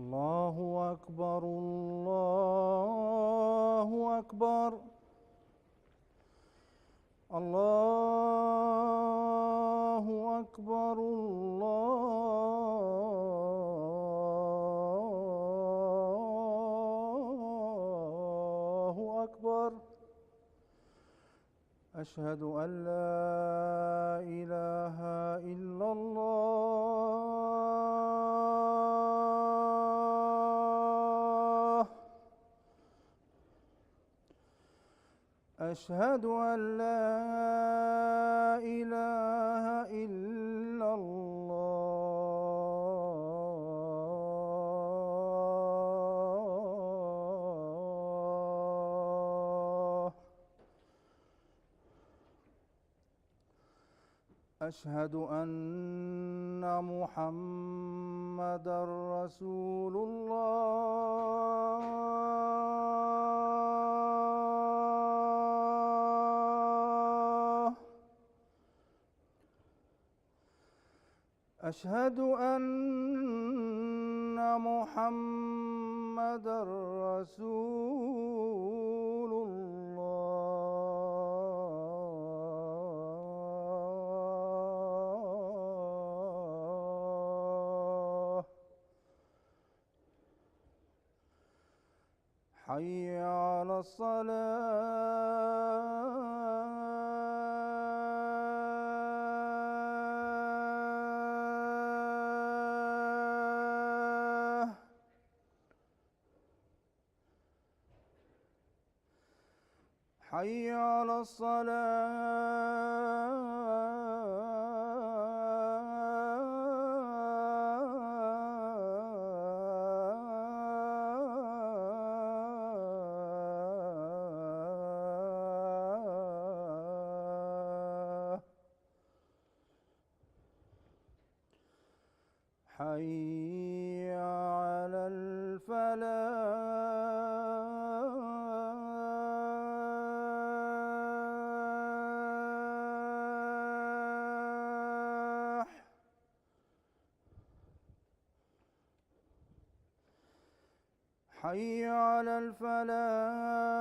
الله أكبر الله أكبر الله أكبر الله أكبر. أشهد أن لا إله إلا الله. أشهد أن لا إله إلا الله. أشهد أن محمدًا رسول الله. أشهد أن محمدًا رسول الله. حي على الصلاة. حي على الصلاة. حي على الفلاح. حي على الفلاح.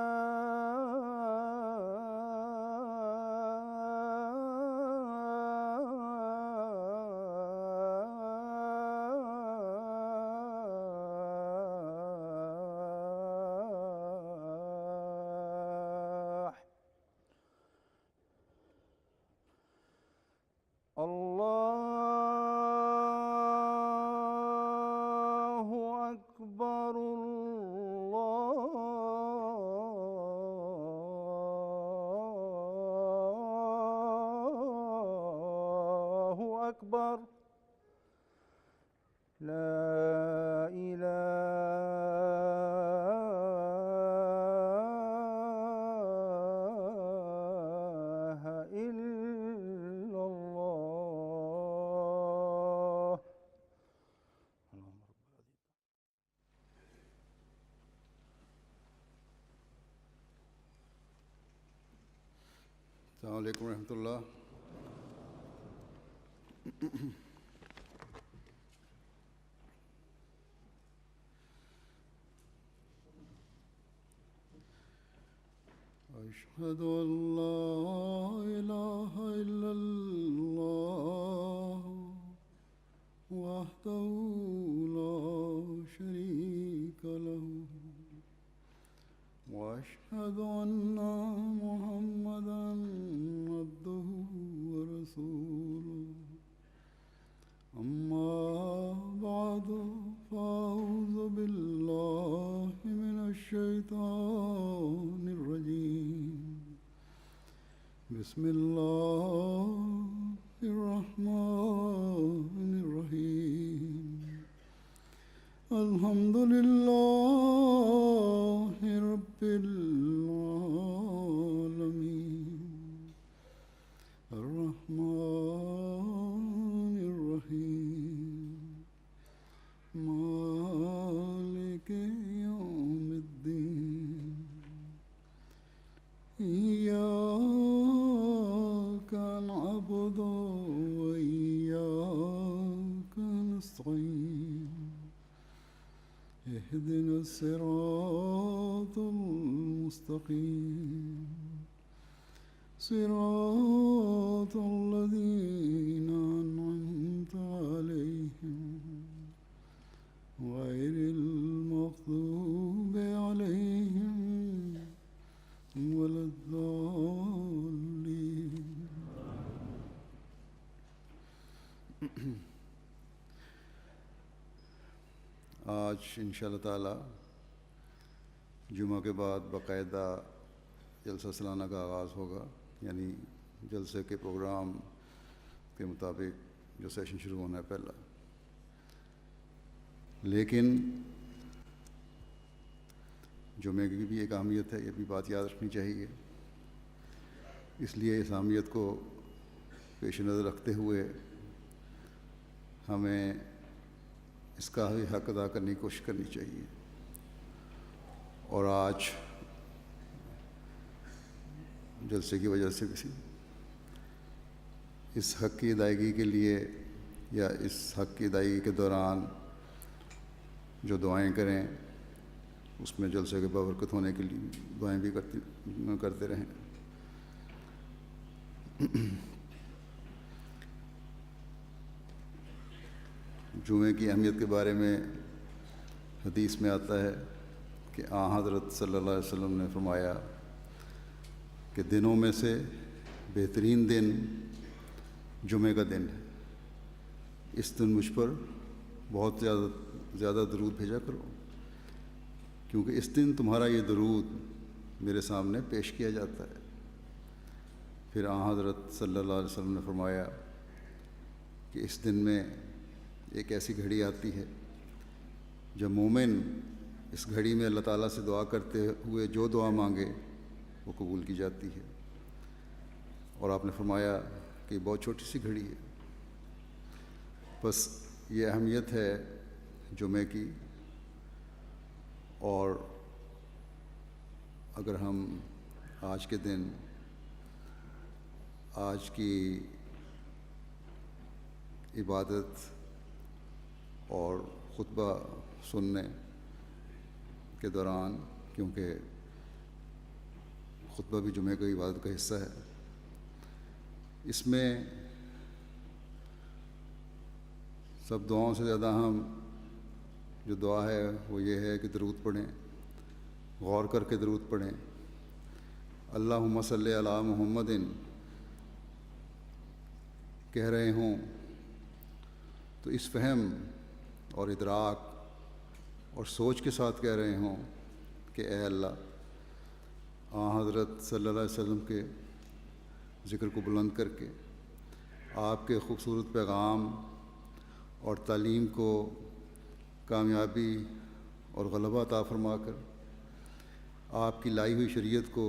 الله أكبر الله أكبر. لا إله إلا الله. السلام عليكم ورحمة الله. أشهد أن لا إله إلا الله وحده لا شريك له وأشهد أن محمدًا عبده ورسوله. أما بعد فأعوذ بالله من الشيطان الرجيم. بسم الله الرحمن الرحيم. الحمد لله رب العالمين. الرحمن الرحيم. مالك يوم الدين. إياك نعبد الصراط المستقيم صراط الذين أنعمت عليهم غير المغضوب عليهم ولا الضالين. آج انشاءاللہ تعالی جمعہ کے بعد باقاعدہ جلسہ سالانہ کا آغاز ہوگا، یعنی جلسے کے پروگرام کے مطابق جو سیشن شروع ہونا ہے پہلا. لیکن جمعے کی بھی ایک اہمیت ہے، یہ بھی بات یاد رکھنی چاہیے. اس لیے اس اہمیت کو پیش نظر رکھتے ہوئے ہمیں اس کا بھی حق ادا کرنے کی کوشش کرنی چاہیے. اور آج جلسے کی وجہ سے کسی اس حق کی ادائیگی کے لیے یا اس حق کی ادائیگی کے دوران جو دعائیں کریں اس میں جلسے کے بابرکت ہونے کے لیے دعائیں بھی کرتے رہیں. جمعے کی اہمیت کے بارے میں حدیث میں آتا ہے کہ حضرت صلی اللہ علیہ وسلم نے فرمایا کہ دنوں میں سے بہترین دن جمعے کا دن ہے. اس دن مجھ پر بہت زیادہ درود بھیجا کرو، کیونکہ اس دن تمہارا یہ درود میرے سامنے پیش کیا جاتا ہے. پھر حضرت صلی اللہ علیہ وسلم نے فرمایا کہ اس دن میں ایک ایسی گھڑی آتی ہے جب مومن اس گھڑی میں اللہ تعالیٰ سے دعا کرتے ہوئے جو دعا مانگے وہ قبول کی جاتی ہے. اور آپ نے فرمایا کہ یہ بہت چھوٹی سی گھڑی ہے. بس یہ اہمیت ہے جمعے کی. اور اگر ہم آج کے دن آج کی عبادت اور خطبہ سننے کے دوران، کیونکہ خطبہ بھی جمعہ کی عبادت کا حصہ ہے، اس میں سب دعاؤں سے زیادہ ہم جو دعا ہے وہ یہ ہے کہ درود پڑھیں، غور کر کے درود پڑھیں. اللہم صلی علی محمد کہہ رہے ہوں تو اس فہم اور ادراک اور سوچ کے ساتھ کہہ رہے ہوں کہ اے اللہ، حضرت صلی اللہ علیہ وسلم کے ذکر کو بلند کر کے آپ کے خوبصورت پیغام اور تعلیم کو کامیابی اور غلبہ عطا فرما کر، آپ کی لائی ہوئی شریعت کو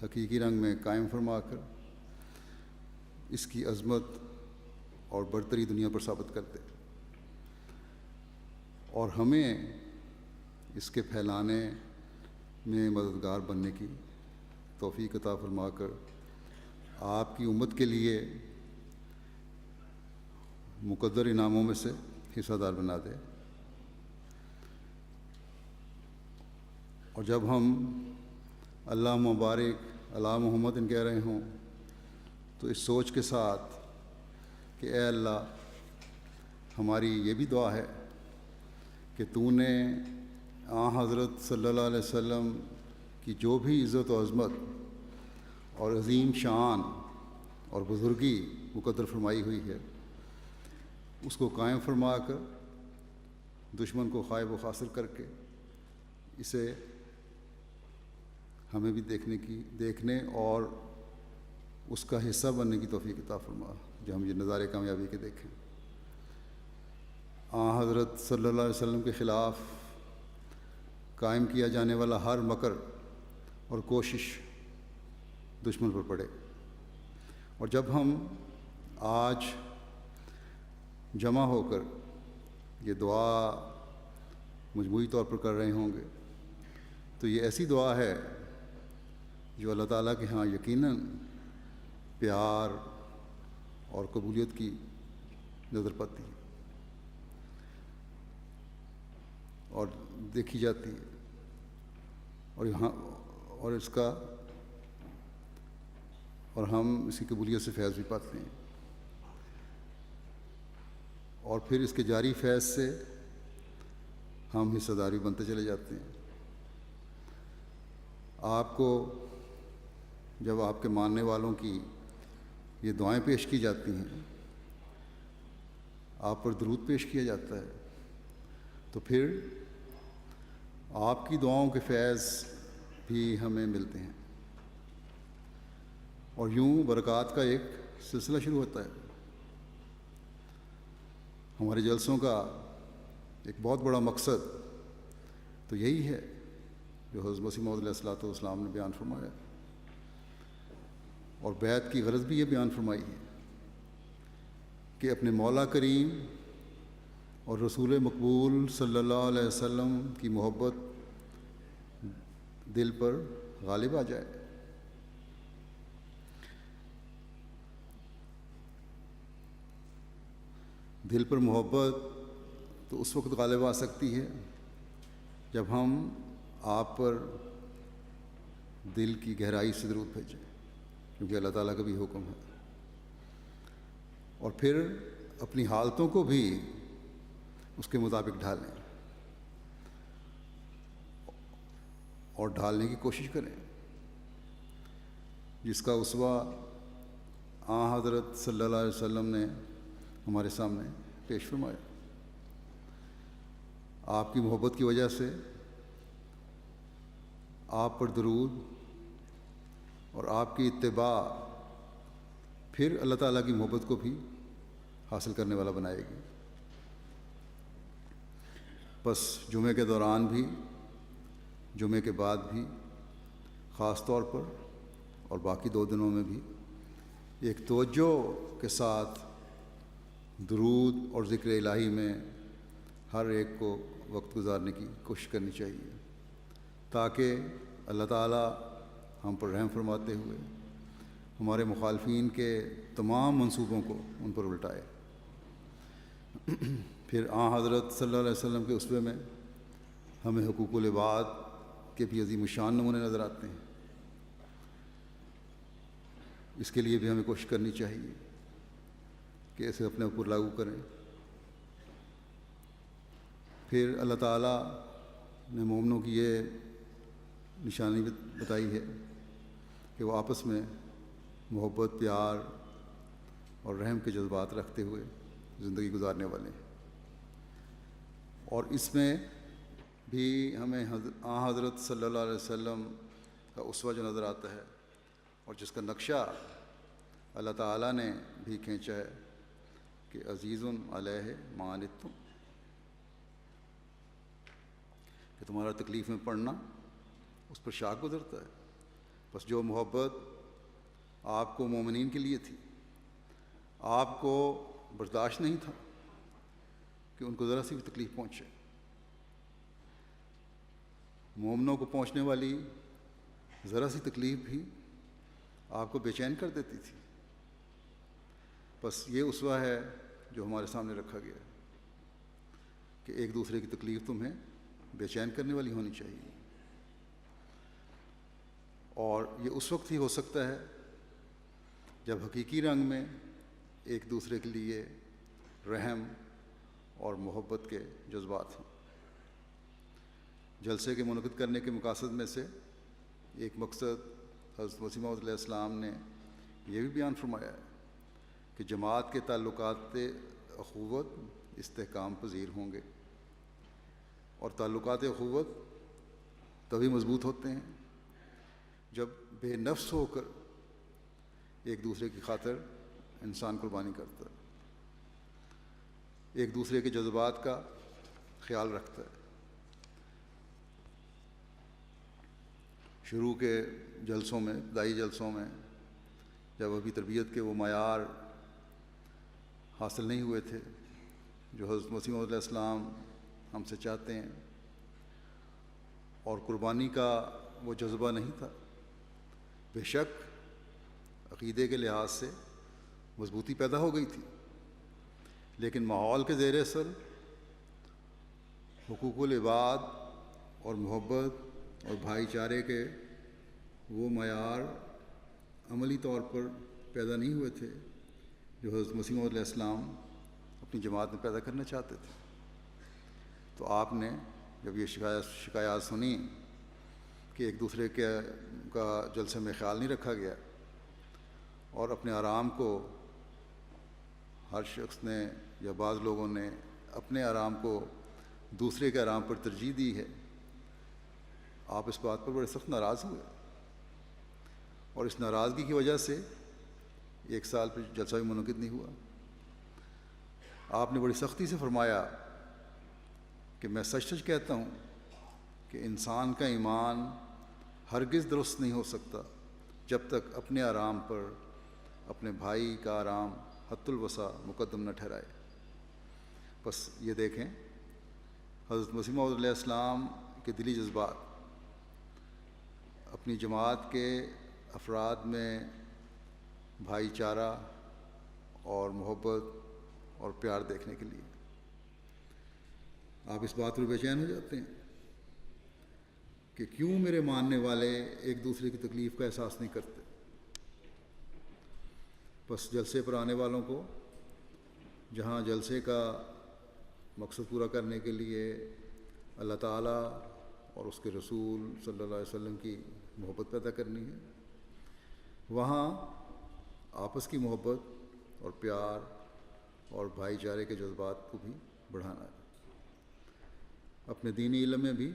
حقیقی رنگ میں قائم فرما کر اس کی عظمت اور برتری دنیا پر ثابت کر دے، اور ہمیں اس کے پھیلانے میں مددگار بننے کی توفیق عطا فرما کر آپ کی امت کے لیے مقدر انعاموں میں سے حصہ دار بنا دے. اور جب ہم اللہ مبارک علی محمد کہہ رہے ہوں تو اس سوچ کے ساتھ کہ اے اللہ، ہماری یہ بھی دعا ہے کہ تو نے حضرت صلی اللہ علیہ وسلم کی جو بھی عزت و عظمت اور عظیم شان اور بزرگی مقدر فرمائی ہوئی ہے اس کو قائم فرما کر دشمن کو خائب و خاسر کر کے اسے ہمیں بھی دیکھنے اور اس کا حصہ بننے کی توفیق عطا فرما، جو ہم یہ نظارے کامیابی کے دیکھیں. حضرت صلی اللہ علیہ وسلم کے خلاف قائم کیا جانے والا ہر مکر اور کوشش دشمن پر پڑے. اور جب ہم آج جمع ہو کر یہ دعا مجموعی طور پر کر رہے ہوں گے تو یہ ایسی دعا ہے جو اللہ تعالیٰ کے ہاں یقیناً پیار اور قبولیت کی نظر پاتی ہے. اور دیکھی جاتی ہے، اور یہاں اور اس کا اور ہم اس کی قبولیت سے فیض بھی پاتے ہیں، اور پھر اس کے جاری فیض سے ہم حصہ دار بھی بنتے چلے جاتے ہیں۔ آپ کو جب آپ کے ماننے والوں کی یہ دعائیں پیش کی جاتی ہیں، آپ پر درود پیش کیا جاتا ہے، تو پھر آپ کی دعاؤں کے فیض بھی ہمیں ملتے ہیں، اور یوں برکات کا ایک سلسلہ شروع ہوتا ہے۔ ہمارے جلسوں کا ایک بہت بڑا مقصد تو یہی ہے جو حضرت مسیح موعود علیہ الصلوۃ والسلام نے بیان فرمایا، اور بیعت کی غرض بھی یہ بیان فرمائی ہے کہ اپنے مولا کریم اور رسول مقبول صلی اللہ علیہ وسلم کی محبت دل پر غالب آ جائے۔ دل پر محبت تو اس وقت غالب آ سکتی ہے جب ہم آپ پر دل کی گہرائی سے درود بھیجیں، کیونکہ اللہ تعالیٰ کا بھی حکم ہے، اور پھر اپنی حالتوں کو بھی اس کے مطابق ڈھالیں اور ڈھالنے کی کوشش کریں، جس کا اسوہ حضرت صلی اللہ علیہ وسلم نے ہمارے سامنے پیش فرمایا۔ آپ کی محبت کی وجہ سے آپ پر درود اور آپ کی اتباع پھر اللہ تعالیٰ کی محبت کو بھی حاصل کرنے والا بنائے گی۔ بس جمعے کے دوران بھی، جمعے کے بعد بھی، خاص طور پر اور باقی 2 دنوں میں بھی ایک توجہ کے ساتھ درود اور ذکر الہی میں ہر ایک کو وقت گزارنے کی کوشش کرنی چاہیے، تاکہ اللہ تعالیٰ ہم پر رحم فرماتے ہوئے ہمارے مخالفین کے تمام منصوبوں کو ان پر الٹائے۔ پھر حضرت صلی اللہ علیہ وسلم کے اسوے میں ہمیں حقوق العباد کے بھی عظیم الشان نمونے نظر آتے ہیں۔ اس کے لیے بھی ہمیں کوشش کرنی چاہیے کہ اسے اپنے اوپر لاگو کریں۔ پھر اللہ تعالیٰ نے مومنوں کی یہ نشانی بتائی ہے کہ وہ آپس میں محبت، پیار اور رحم کے جذبات رکھتے ہوئے زندگی گزارنے والے ہیں، اور اس میں بھی ہمیں حضرت صلی اللہ علیہ وسلم کا اسوہ جو نظر آتا ہے اور جس کا نقشہ اللہ تعالیٰ نے بھی کھینچا ہے کہ عزیز علیہ ما عنتم، کہ تمہارا تکلیف میں پڑنا اس پر شاق گزرتا ہے۔ بس جو محبت آپ کو مومنین کے لیے تھی، آپ کو برداشت نہیں تھا کہ ان کو ذرا سی بھی تکلیف پہنچے۔ مومنوں کو پہنچنے والی ذرا سی تکلیف بھی آپ کو بے چین کر دیتی تھی۔ بس یہ اسوہ ہے جو ہمارے سامنے رکھا گیا کہ ایک دوسرے کی تکلیف تمہیں بے چین کرنے والی ہونی چاہیے، اور یہ اس وقت ہی ہو سکتا ہے جب حقیقی رنگ میں ایک دوسرے کے لیے رحم اور محبت کے جذبات ہوں۔ جلسے کے منعقد کرنے کے مقاصد میں سے ایک مقصد حضرت مسیح موعود علیہ السلام نے یہ بھی بیان فرمایا ہے کہ جماعت کے تعلقات اخوت استحکام پذیر ہوں گے، اور تعلقات اخوت تبھی مضبوط ہوتے ہیں جب بے نفس ہو کر ایک دوسرے کی خاطر انسان قربانی کرتا ہے، ایک دوسرے کے جذبات کا خیال رکھتا ہے۔ شروع کے جلسوں میں، ابتدائی جلسوں میں، جب ابھی تربیت کے وہ معیار حاصل نہیں ہوئے تھے جو حضرت مسیح موعود علیہ السلام ہم سے چاہتے ہیں، اور قربانی کا وہ جذبہ نہیں تھا، بے شک عقیدے کے لحاظ سے مضبوطی پیدا ہو گئی تھی، لیکن ماحول کے زیر اثر حقوق العباد اور محبت اور بھائی چارے کے وہ معیار عملی طور پر پیدا نہیں ہوئے تھے جو حضرت مسیح موعود علیہ السلام اپنی جماعت میں پیدا کرنا چاہتے تھے۔ تو آپ نے جب یہ شکایات سنی کہ ایک دوسرے کا جلسے میں خیال نہیں رکھا گیا اور اپنے آرام کو ہر شخص نے یا بعض لوگوں نے اپنے آرام کو دوسرے کے آرام پر ترجیح دی ہے، آپ اس بات پر بڑے سخت ناراض ہوئے، اور اس ناراضگی کی وجہ سے 1 سال پہ جلسہ بھی منعقد نہیں ہوا۔ آپ نے بڑی سختی سے فرمایا کہ میں سچ سچ کہتا ہوں کہ انسان کا ایمان ہرگز درست نہیں ہو سکتا جب تک اپنے آرام پر اپنے بھائی کا آرام حت الوسع مقدم نہ ٹھہرائے۔ بس یہ دیکھیں حضرت مسیح موعود علیہ السلام کے دلی جذبات اپنی جماعت کے افراد میں بھائی چارہ اور محبت اور پیار دیکھنے کے لیے آپ اس بات پر بے چین ہو جاتے ہیں کہ کیوں میرے ماننے والے ایک دوسرے کی تکلیف کا احساس نہیں کرتے۔ بس جلسے پر آنے والوں کو جہاں جلسے کا مقصد پورا کرنے کے لیے اللہ تعالیٰ اور اس کے رسول صلی اللہ علیہ وسلم کی محبت پیدا کرنی ہے، وہاں آپس کی محبت اور پیار اور بھائی چارے کے جذبات کو بھی بڑھانا ہے، اپنے دینی علم میں بھی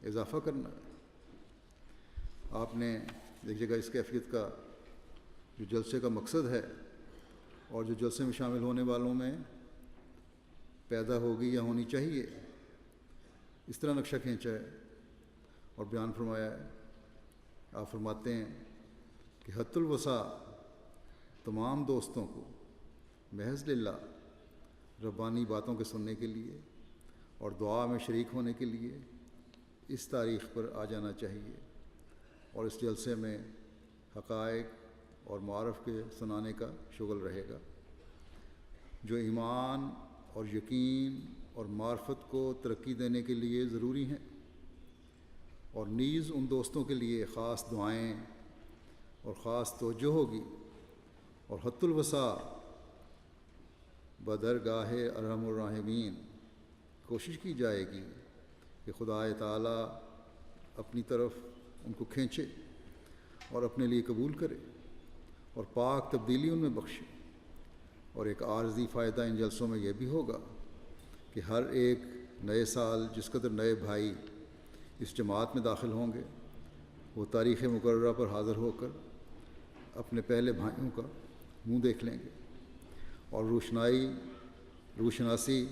اضافہ کرنا ہے۔ آپ نے ایک جگہ اس کیفیت کا جو جلسے کا مقصد ہے اور جو جلسے میں شامل ہونے والوں میں پیدا ہوگی یا ہونی چاہیے، اس طرح نقشہ کھینچا ہے اور بیان فرمایا ہے۔ آپ فرماتے ہیں کہ حت الوسع تمام دوستوں کو محض للہ ربانی باتوں کے سننے کے لیے اور دعا میں شریک ہونے کے لیے اس تاریخ پر آ جانا چاہیے، اور اس جلسے میں حقائق اور معارف کے سنانے کا شغل رہے گا جو ایمان اور یقین اور معرفت کو ترقی دینے کے لیے ضروری ہیں، اور نیز ان دوستوں کے لیے خاص دعائیں اور خاص توجہ ہوگی، اور حت الوسع بدرگاہ ارحم الراحمین کوشش کی جائے گی کہ خدا تعالیٰ اپنی طرف ان کو کھینچے اور اپنے لیے قبول کرے اور پاک تبدیلی ان میں بخشے۔ اور ایک عارضی فائدہ ان جلسوں میں یہ بھی ہوگا کہ ہر ایک نئے سال جس قدر نئے بھائی اس جماعت میں داخل ہوں گے وہ تاریخ مقررہ پر حاضر ہو کر اپنے پہلے بھائیوں کا منہ دیکھ لیں گے، اور روشناسی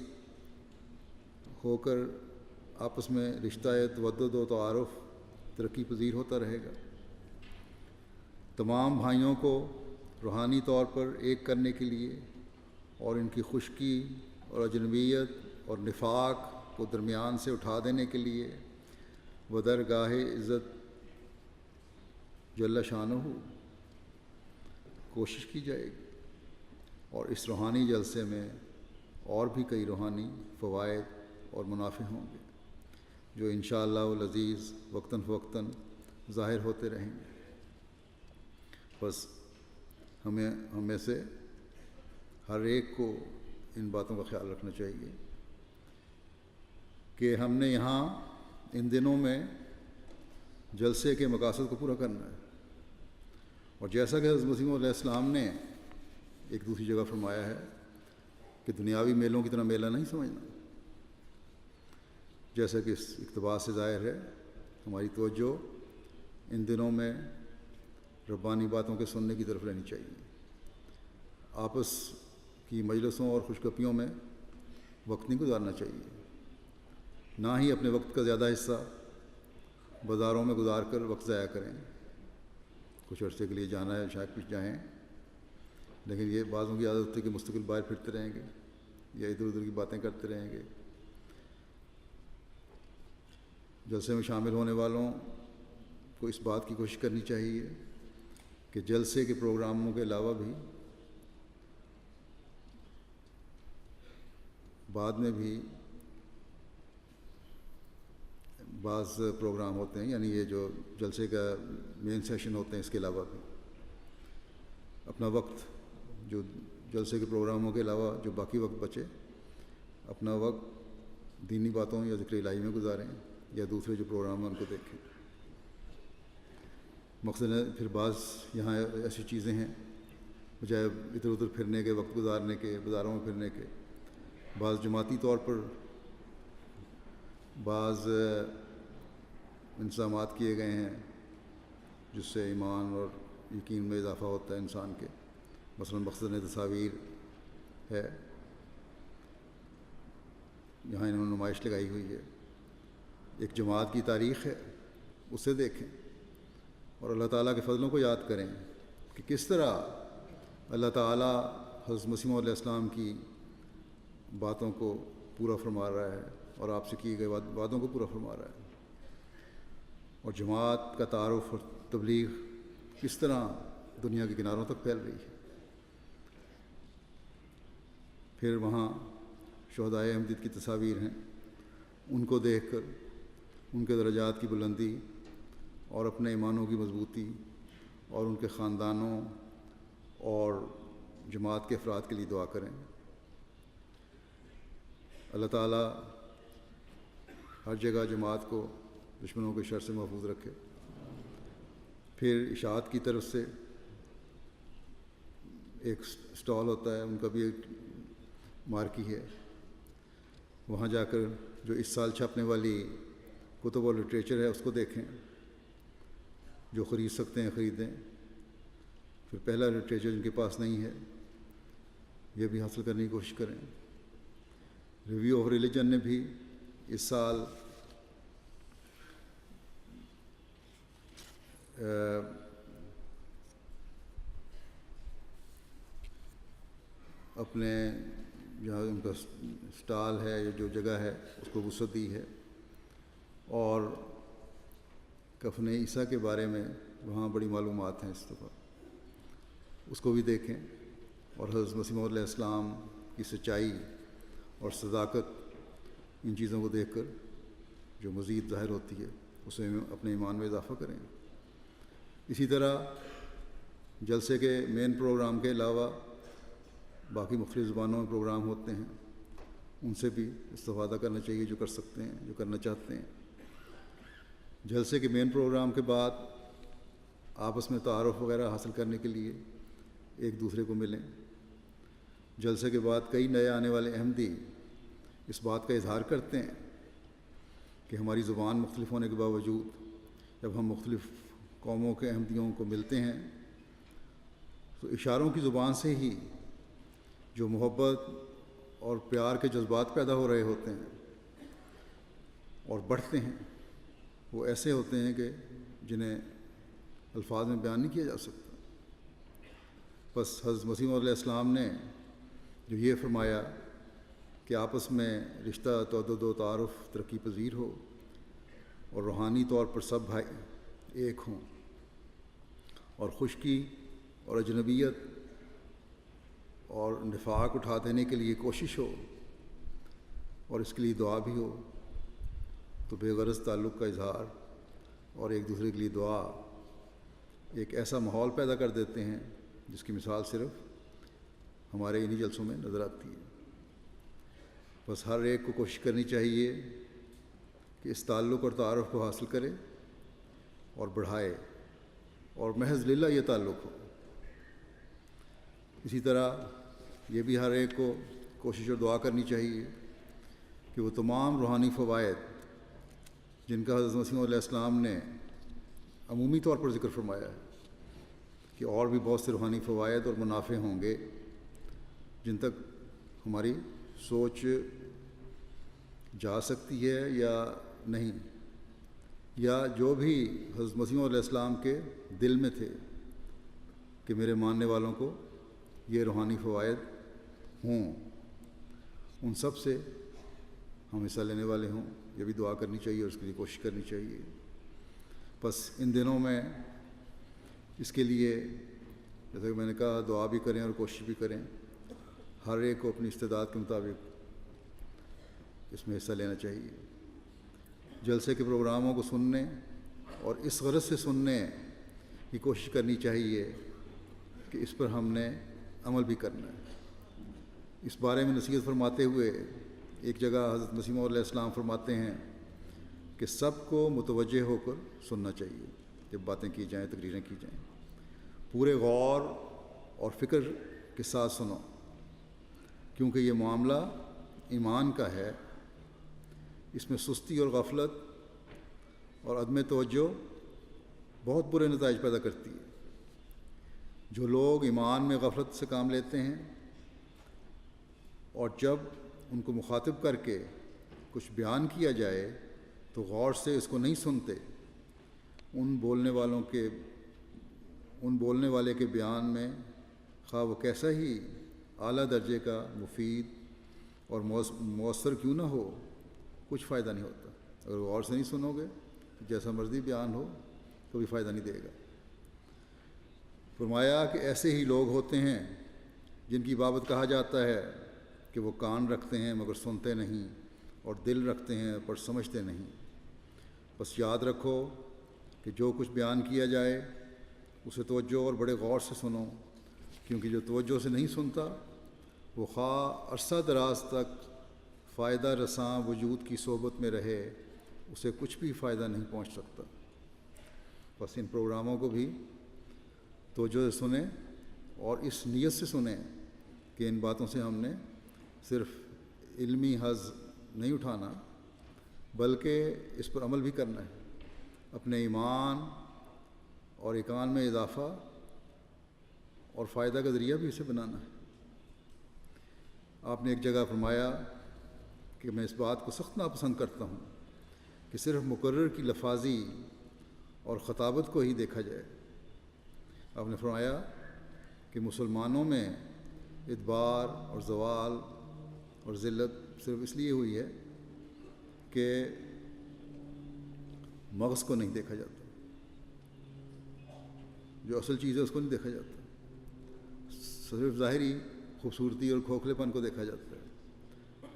ہو کر آپس میں رشتہ تودد و تعارف ترقی پذیر ہوتا رہے گا۔ تمام بھائیوں کو روحانی طور پر ایک کرنے کے لیے اور ان کی خشکی اور اجنبیت اور نفاق کو درمیان سے اٹھا دینے کے لیے بدرگاہ عزت جل شانہ کوشش کی جائے گی، اور اس روحانی جلسے میں اور بھی کئی روحانی فوائد اور منافع ہوں گے جو انشاءاللہ العزیز وقتاً فوقتاً ظاہر ہوتے رہیں گے۔ بس ہم میں سے ہر ایک کو ان باتوں کا خیال رکھنا چاہیے کہ ہم نے یہاں ان دنوں میں جلسے کے مقاصد کو پورا کرنا ہے، اور جیسا کہ حضرت مسیح علیہ السلام نے ایک دوسری جگہ فرمایا ہے کہ دنیاوی میلوں کی طرح میلہ نہیں سمجھنا، جیسا کہ اس اقتباس سے ظاہر ہے ہماری توجہ ان دنوں میں ربانی باتوں کے سننے کی طرف رہنی چاہیے۔ آپس کی مجلسوں اور خوشگپیوں میں وقت نہیں گزارنا چاہیے، نہ ہی اپنے وقت کا زیادہ حصہ بازاروں میں گزار کر وقت ضائع کریں۔ کچھ عرصے کے لیے جانا ہے شاید کچھ جائیں، لیکن یہ بعضوں کی عادت ہوتی ہے کہ مستقل باہر پھرتے رہیں گے یا ادھر ادھر کی باتیں کرتے رہیں گے۔ جلسے میں شامل ہونے والوں کو اس بات کی کوشش کرنی چاہیے کہ جلسے کے پروگراموں کے علاوہ بھی بعد میں بھی بعض پروگرام ہوتے ہیں، یعنی یہ جو جلسے کا مین سیشن ہوتے ہیں، اس کے علاوہ بھی اپنا وقت جو جلسے کے پروگراموں کے علاوہ جو باقی وقت بچے، اپنا وقت دینی باتوں یا ذکر الہی میں گزاریں یا دوسرے جو پروگرام ہیں ان کو دیکھیں۔ مقصد ہے پھر بعض یہاں ایسی چیزیں ہیں بجائے ادھر ادھر پھرنے کے، وقت گزارنے کے، بازاروں میں پھرنے کے، بعض جماعتی طور پر بعض انتظامات کیے گئے ہیں جس سے ایمان اور یقین میں اضافہ ہوتا ہے انسان کے۔ مثلا مقصد تصاویر ہے، یہاں انہوں نے نمائش لگائی ہوئی ہے، ایک جماعت کی تاریخ ہے، اسے دیکھیں اور اللہ تعالیٰ کے فضلوں کو یاد کریں کہ کس طرح اللہ تعالیٰ حضرت مسیح علیہ السلام کی باتوں کو پورا فرما رہا ہے اور آپ سے کی گئی وعدوں کو پورا فرما رہا ہے، اور جماعت کا تعارف اور تبلیغ کس طرح دنیا کے کناروں تک پھیل رہی ہے۔ پھر وہاں شہدائے احمدیت کی تصاویر ہیں، ان کو دیکھ کر ان کے درجات کی بلندی اور اپنے ایمانوں کی مضبوطی اور ان کے خاندانوں اور جماعت کے افراد کے لیے دعا کریں۔ اللہ تعالیٰ ہر جگہ جماعت کو دشمنوں کے شر سے محفوظ رکھے۔ پھر اشاعت کی طرف سے ایک سٹال ہوتا ہے، ان کا بھی ایک مارکی ہے، وہاں جا کر جو اس سال چھپنے والی کتب اور لٹریچر ہے اس کو دیکھیں، جو خرید سکتے ہیں خریدیں۔ پھر پہلا لٹریچر جن کے پاس نہیں ہے یہ بھی حاصل کرنے کی کوشش کریں۔ ریویو آف ریلیجن نے بھی اس سال اپنے جہاں ان کا سٹال ہے یا جو جگہ ہے اس کو وسعت دی ہے، اور کفن عیسیٰ کے بارے میں وہاں بڑی معلومات ہیں اس دفعہ، اس کو بھی دیکھیں، اور حضرت مسیح علیہ السلام کی سچائی اور صداقت ان چیزوں کو دیکھ کر جو مزید ظاہر ہوتی ہے اسے اپنے ایمان میں اضافہ کریں۔ اسی طرح جلسے کے مین پروگرام کے علاوہ باقی مختلف زبانوں میں پروگرام ہوتے ہیں، ان سے بھی استفادہ کرنا چاہیے جو کر سکتے ہیں، جو کرنا چاہتے ہیں۔ جلسے کے مین پروگرام کے بعد آپس میں تعارف وغیرہ حاصل کرنے کے لیے ایک دوسرے کو ملیں۔ جلسے کے بعد کئی نئے آنے والے احمدی اس بات کا اظہار کرتے ہیں کہ ہماری زبان مختلف ہونے کے باوجود جب ہم مختلف قوموں کے احمدیوں کو ملتے ہیں تو اشاروں کی زبان سے ہی جو محبت اور پیار کے جذبات پیدا ہو رہے ہوتے ہیں اور بڑھتے ہیں، وہ ایسے ہوتے ہیں کہ جنہیں الفاظ میں بیان نہیں کیا جا سکتا۔ بس حضرت مسیح علیہ السلام نے جو یہ فرمایا کہ آپس میں رشتہ تعدد و تعارف ترقی پذیر ہو اور روحانی طور پر سب بھائی ایک ہوں، اور خشکی اور اجنبیت اور نفاق اٹھا دینے کے لیے کوشش ہو اور اس کے لیے دعا بھی ہو، تو بے غرض تعلق کا اظہار اور ایک دوسرے کے لیے دعا ایک ایسا ماحول پیدا کر دیتے ہیں جس کی مثال صرف ہمارے انہی جلسوں میں نظر آتی ہے۔ بس ہر ایک کو کوشش کرنی چاہیے کہ اس تعلق اور تعارف کو حاصل کرے اور بڑھائے، اور محض للہ یہ تعلق ہو۔ اسی طرح یہ بھی ہر ایک کو کوشش اور دعا کرنی چاہیے کہ وہ تمام روحانی فوائد جن کا حضرت مسیح علیہ السلام نے عمومی طور پر ذکر فرمایا ہے کہ اور بھی بہت سے روحانی فوائد اور منافع ہوں گے جن تک ہماری سوچ جا سکتی ہے یا نہیں، یا جو بھی حضرت مسیح علیہ السلام کے دل میں تھے کہ میرے ماننے والوں کو یہ روحانی فوائد ہوں، ان سب سے ہم حصہ لینے والے ہوں، یہ بھی دعا کرنی چاہیے اور اس کے لیے کوشش کرنی چاہیے۔ بس ان دنوں میں اس کے لیے جیسا کہ میں نے کہا دعا بھی کریں اور کوشش بھی کریں، ہر ایک کو اپنی استعداد کے مطابق اس میں حصہ لینا چاہیے۔ جلسے کے پروگراموں کو سننے اور اس غرض سے سننے کی کوشش کرنی چاہیے کہ اس پر ہم نے عمل بھی کرنا ہے۔ اس بارے میں نصیحت فرماتے ہوئے ایک جگہ حضرت مسیح موعود علیہ السلام فرماتے ہیں کہ سب کو متوجہ ہو کر سننا چاہیے جب باتیں کی جائیں، تقریریں کی جائیں، پورے غور اور فکر کے ساتھ سنو، کیونکہ یہ معاملہ ایمان کا ہے۔ اس میں سستی اور غفلت اور عدم توجہ بہت برے نتائج پیدا کرتی ہے۔ جو لوگ ایمان میں غفلت سے کام لیتے ہیں اور جب ان کو مخاطب کر کے کچھ بیان کیا جائے تو غور سے اس کو نہیں سنتے، ان بولنے والے کے بیان میں خواہ وہ کیسا ہی اعلیٰ درجے کا مفید اور مؤثر کیوں نہ ہو، کچھ فائدہ نہیں ہوتا۔ اگر غور سے نہیں سنو گے تو جیسا مرضی بیان ہو تو بھی فائدہ نہیں دے گا۔ فرمایا کہ ایسے ہی لوگ ہوتے ہیں جن کی بابت کہا جاتا ہے کہ وہ کان رکھتے ہیں مگر سنتے نہیں، اور دل رکھتے ہیں پر سمجھتے نہیں۔ بس یاد رکھو کہ جو کچھ بیان کیا جائے اسے توجہ اور بڑے غور سے سنو، کیونکہ جو توجہ سے نہیں سنتا وہ خواہ عرصہ دراز تک فائدہ رساں وجود کی صحبت میں رہے، اسے کچھ بھی فائدہ نہیں پہنچ سکتا۔ بس ان پروگراموں کو بھی توجہ سے سنیں اور اس نیت سے سنیں کہ ان باتوں سے ہم نے صرف علمی حظ نہیں اٹھانا بلکہ اس پر عمل بھی کرنا ہے، اپنے ایمان اور ایقان میں اضافہ اور فائدہ کا ذریعہ بھی اسے بنانا ہے۔ آپ نے ایک جگہ فرمایا کہ میں اس بات کو سخت ناپسند کرتا ہوں کہ صرف مقرر کی لفاظی اور خطابت کو ہی دیکھا جائے۔ آپ نے فرمایا کہ مسلمانوں میں ادبار اور زوال اور ذلت صرف اس لیے ہوئی ہے کہ مغز کو نہیں دیکھا جاتا، جو اصل چیز ہے اس کو نہیں دیکھا جاتا، صرف ظاہری خوبصورتی اور کھوکھلے پن کو دیکھا جاتا ہے،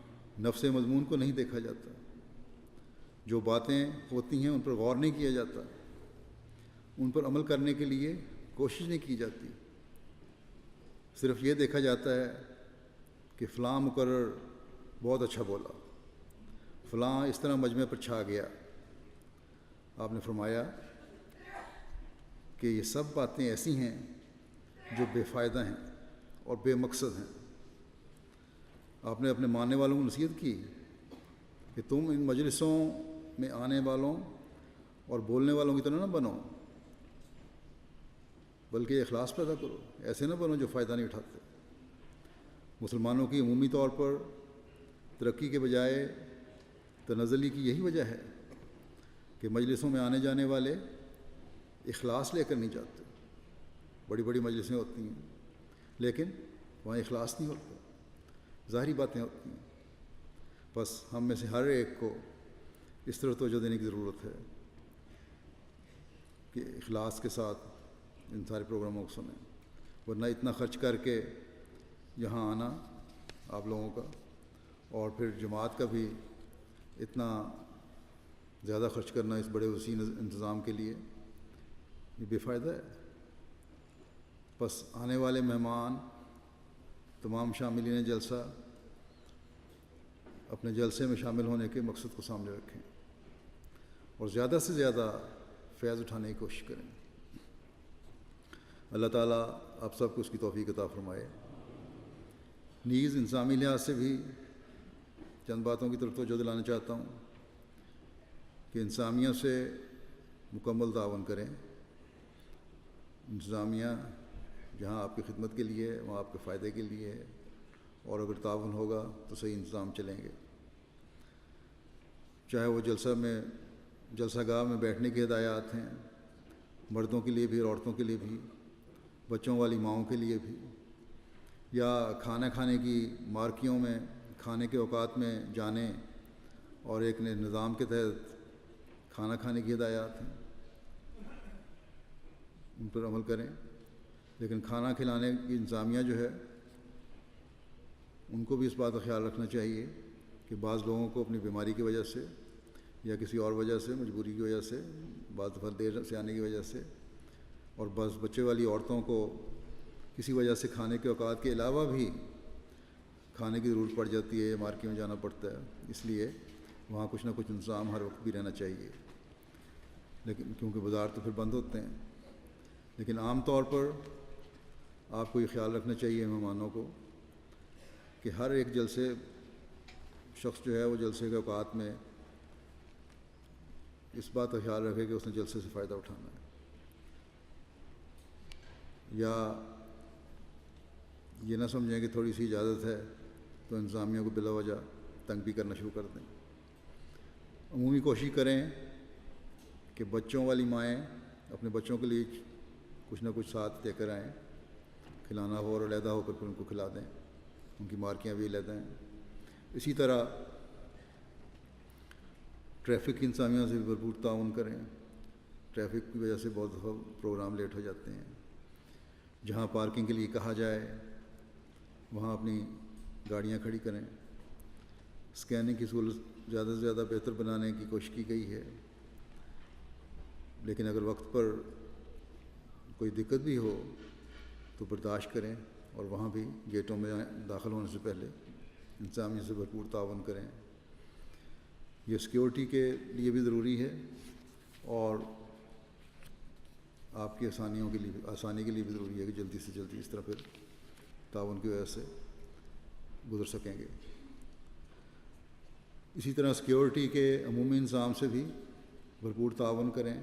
نفس مضمون کو نہیں دیکھا جاتا، جو باتیں ہوتی ہیں ان پر غور نہیں کیا جاتا، ان پر عمل کرنے کے لیے کوشش نہیں کی جاتی، صرف یہ دیکھا جاتا ہے کہ فلاں مقرر بہت اچھا بولا، فلاں اس طرح مجمع پر چھا گیا۔ آپ نے فرمایا کہ یہ سب باتیں ایسی ہیں جو بے فائدہ ہیں اور بے مقصد ہیں۔ آپ نے اپنے ماننے والوں کو نصیحت کی کہ تم ان مجلسوں میں آنے والوں اور بولنے والوں کی طرح نہ بنو، بلکہ اخلاص پیدا کرو، ایسے نہ بنو جو فائدہ نہیں اٹھاتے۔ مسلمانوں کی عمومی طور پر ترقی کے بجائے تنزلی کی یہی وجہ ہے کہ مجلسوں میں آنے جانے والے اخلاص لے کر نہیں جاتے۔ بڑی بڑی مجلسیں ہوتی ہیں لیکن وہاں اخلاص نہیں ہوتا، ظاہری باتیں ہوتی ہیں۔ بس ہم میں سے ہر ایک کو اس طرح توجہ دینے کی ضرورت ہے کہ اخلاص کے ساتھ ان سارے پروگراموں کو سنیں، ورنہ اتنا خرچ کر کے یہاں آنا آپ لوگوں کا اور پھر جماعت کا بھی اتنا زیادہ خرچ کرنا اس بڑے وسیع انتظام کے لیے، یہ بے فائدہ ہے۔ بس آنے والے مہمان، تمام شاملین جلسہ اپنے جلسے میں شامل ہونے کے مقصد کو سامنے رکھیں اور زیادہ سے زیادہ فیض اٹھانے کی کوشش کریں۔ اللہ تعالیٰ آپ سب کو اس کی توفیق عطا فرمائے۔ نیز انسانی لحاظ سے بھی چند باتوں کی طرف توجہ دلانا چاہتا ہوں کہ انتظامیہ سے مکمل تعاون کریں۔ انتظامیہ جہاں آپ کی خدمت کے لیے ہے وہاں آپ کے فائدے کے لیے ہے، اور اگر تعاون ہوگا تو صحیح انتظام چلیں گے، چاہے وہ جلسہ گاہ میں بیٹھنے کی ہدایات ہیں، مردوں کے لیے بھی اور عورتوں کے لیے بھی، بچوں والی ماؤں کے لیے بھی، یا کھانا کھانے کی مارکیوں میں کھانے کے اوقات میں جانے اور ایک نظام کے تحت کھانا کھانے کی ہدایات ہیں، ان پر عمل کریں۔ لیکن کھانا کھلانے کی انتظامیہ جو ہے ان کو بھی اس بات کا خیال رکھنا چاہیے کہ بعض لوگوں کو اپنی بیماری کی وجہ سے یا کسی اور وجہ سے، مجبوری کی وجہ سے، بعض دفعہ دیر سے آنے کی وجہ سے، اور بس بچے والی عورتوں کو کسی وجہ سے کھانے کے اوقات کے علاوہ بھی کھانے کی ضرورت پڑ جاتی ہے یا مارکیٹ میں جانا پڑتا ہے، اس لیے وہاں کچھ نہ کچھ انتظام ہر وقت بھی رہنا چاہیے، لیکن کیونکہ بازار تو پھر بند ہوتے ہیں۔ لیکن عام طور پر آپ کو یہ خیال رکھنا چاہیے مہمانوں کو کہ ہر ایک جلسے شخص جو ہے وہ جلسے کے اوقات میں اس بات کا خیال رکھے کہ اس نے جلسے سے فائدہ اٹھانا ہے، یا یہ نہ سمجھیں کہ تھوڑی سی اجازت ہے تو انتظامیہ کو بلا وجہ تنگ بھی کرنا شروع کر دیں۔ عمومی کوشش کریں کہ بچوں والی مائیں اپنے بچوں کے لیے کچھ نہ کچھ ساتھ لے کر آئیں، کھلانا ہو اور علیحدہ ہو کر پھر ان کو کھلا دیں، ان کی مارکیاں بھی علیحدہ ہیں۔ اسی طرح ٹریفک کی انتظامیہ سے بھی بھرپور تعاون کریں، ٹریفک کی وجہ سے بہت دفعہ پروگرام لیٹ ہو جاتے ہیں۔ جہاں پارکنگ کے لیے کہا جائے وہاں اپنی گاڑیاں کھڑی کریں۔ اسکیننگ کی سہولت زیادہ سے زیادہ بہتر بنانے کی کوشش کی گئی ہے، لیکن اگر وقت پر کوئی دقت بھی ہو تو برداشت کریں، اور وہاں بھی گیٹوں میں داخل ہونے سے پہلے انتظامیہ سے بھرپور تعاون کریں۔ یہ سیکیورٹی کے لیے بھی ضروری ہے اور آپ کی آسانی کے لیے بھی ضروری ہے کہ جلدی سے جلدی اس طرح پھر تعاون کی وجہ سے گزر سکیں گے۔ اسی طرح سیکیورٹی کے عمومی انظام سے بھی بھرپور تعاون کریں،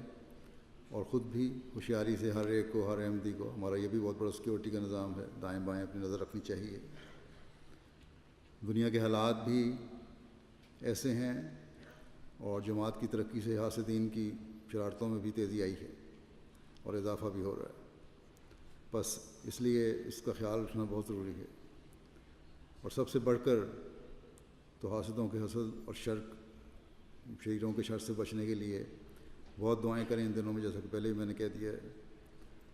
اور خود بھی ہوشیاری سے ہر ایک کو، ہر احمدی کو، ہمارا یہ بھی بہت بڑا سیکیورٹی کا نظام ہے، دائیں بائیں اپنی نظر رکھنی چاہیے۔ دنیا کے حالات بھی ایسے ہیں اور جماعت کی ترقی سے حاسدین کی شرارتوں میں بھی تیزی آئی ہے اور اضافہ بھی ہو رہا ہے، بس اس لیے اس کا خیال رکھنا بہت ضروری ہے۔ اور سب سے بڑھ کر تو حاسدوں کے حسد اور شریروں کے شر سے بچنے کے لیے بہت دعائیں کریں ان دنوں میں، جیسا کہ پہلے ہی میں نے کہہ دیا ہے۔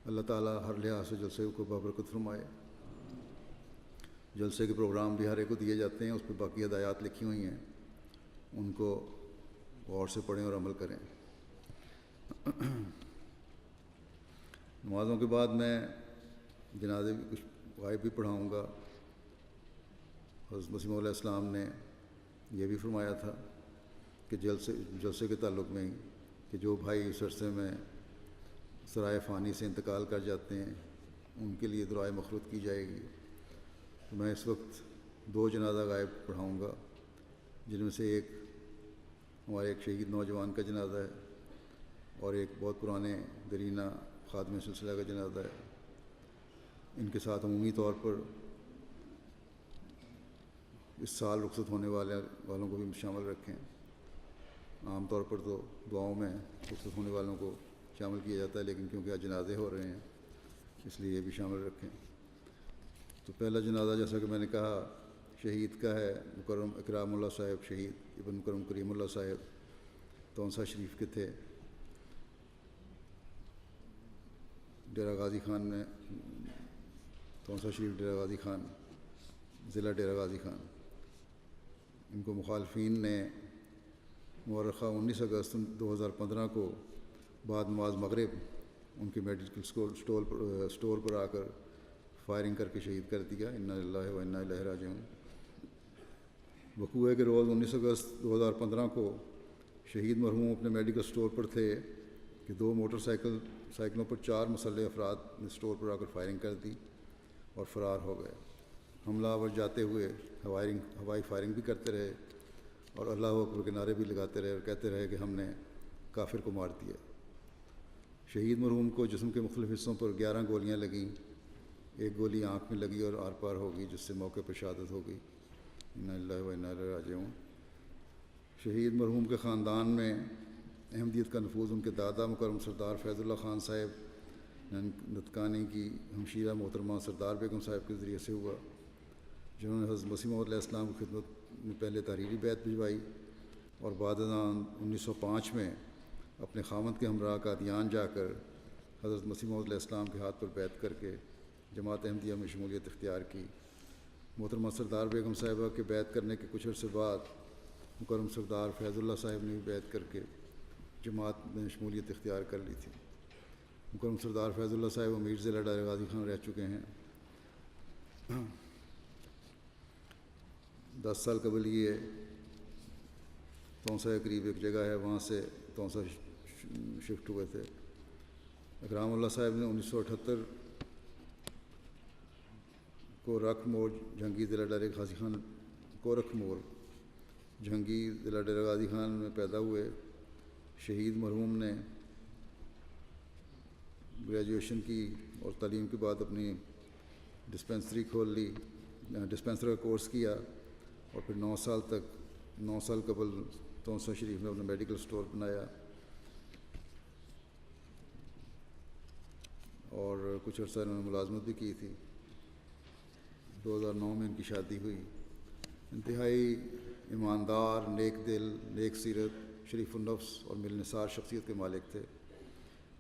اللہ تعالیٰ ہر لحاظ سے جلسے کو بابرکت فرمائے۔ جلسے کے پروگرام بھی ہر ایک کو دیے جاتے ہیں، اس پہ باقی ہدایات لکھی ہوئی ہیں، ان کو غور سے پڑھیں اور عمل کریں۔ نمازوں کے بعد میں جنازے بھی کچھ غائب بھی پڑھاؤں گا۔ حضرت مسیح موعود علیہ السلام نے یہ بھی فرمایا تھا کہ جلسے کے تعلق میں ہی کہ جو بھائی اس عرصے میں سرائے فانی سے انتقال کر جاتے ہیں ان کے لیے دعائے مغفرت کی جائے گی۔ تو میں اس وقت 2 جنازہ غائب پڑھاؤں گا، جن میں سے ایک ہمارے ایک شہید نوجوان کا جنازہ ہے اور ایک بہت پرانے درینہ خادم سلسلہ کا جنازہ ہے۔ ان کے ساتھ عمومی طور پر اس سال رخصت ہونے والوں کو بھی شامل رکھیں۔ عام طور پر تو دعاؤں میں رخصت ہونے والوں کو شامل کیا جاتا ہے، لیکن کیونکہ آج جنازے ہو رہے ہیں اس لیے یہ بھی شامل رکھیں۔ تو پہلا جنازہ جیسا کہ میں نے کہا شہید کا ہے، مکرم اکرام اللہ صاحب، شہید ابن مکرم کریم اللہ صاحب تونسا شریف کے تھے، ڈیرہ غازی خان میں، تونسا شریف ڈیرہ غازی خان، ضلع ڈیرہ غازی خان۔ ان کو مخالفین نے مورخہ 19 اگست 2015 کو بعد نماز مغرب ان کے میڈیکل اسٹور پر آ کر فائرنگ کر کے شہید کر دیا۔ انا للہ و انا الیہ راجعون۔ وقوع کے روز 19 اگست 2015 کو شہید مرحوم اپنے میڈیکل اسٹور پر تھے کہ 2 موٹر سائیکلوں پر 4 مسلح افراد نے اسٹور پر آ کر فائرنگ کر دی اور فرار ہو گئے۔ حملہ آور جاتے ہوئے ہوائی فائرنگ بھی کرتے رہے اور اللہ اکبر کے نعرے بھی لگاتے رہے اور کہتے رہے کہ ہم نے کافر کو مار دیا۔ شہید مرحوم کو جسم کے مختلف حصوں پر 11 گولیاں لگیں، 1 گولی آنکھ میں لگی اور آر پار ہو گئی، جس سے موقع پر شہادت ہو گئی۔ انا للہ و انا الیہ راجعون۔ شہید مرحوم کے خاندان میں احمدیت کا نفوذ ان کے دادا مکرم سردار فیض اللہ خان صاحب نتکانی کی ہمشیرہ محترمہ سردار بیگم صاحب کے ذریعے سے ہوا، جنہوں نے حضرت مسیح موعود علیہ السلام کی خدمت میں پہلے تحریری بیعت بھجوائی اور بعد ازاں 1905 میں اپنے خامند کے ہمراہ قادیان جا کر حضرت مسیح موعود علیہ السلام کے ہاتھ پر بیعت کر کے جماعت احمدیہ میں شمولیت اختیار کی۔ محترمہ سردار بیگم صاحبہ کے بیعت کرنے کے کچھ عرصے بعد مکرم سردار فیض اللہ صاحب نے بھی بیعت کر کے جماعت میں شمولیت اختیار کر لی تھی۔ مکرم سردار فیض اللہ صاحب امیر ضلع ڈار غازی خان رہ چکے ہیں۔ 10 سال قبل یہ تونسا کے قریب ایک جگہ ہے، وہاں سے تونسا شفٹ ہوئے تھے۔ اکرام اللہ صاحب نے 1978 کو رکھ موڑ جھنگی ضلع ڈار غازی خان کو رکھ موڑ جھنگی ضلع ڈار غازی خان میں پیدا ہوئے۔ شہید مرحوم نے گریجویشن کی اور تعلیم کے بعد اپنی ڈسپنسری کھول لی، ڈسپنسر کا کورس کیا، اور پھر 9 سال قبل تونسا شریف میں اپنا میڈیکل سٹور بنایا، اور کچھ عرصہ انہوں نے ملازمت بھی کی تھی۔ 2009 میں ان کی شادی ہوئی۔ انتہائی ایماندار، نیک دل، نیک سیرت، شریف النفس اور ملنسار شخصیت کے مالک تھے۔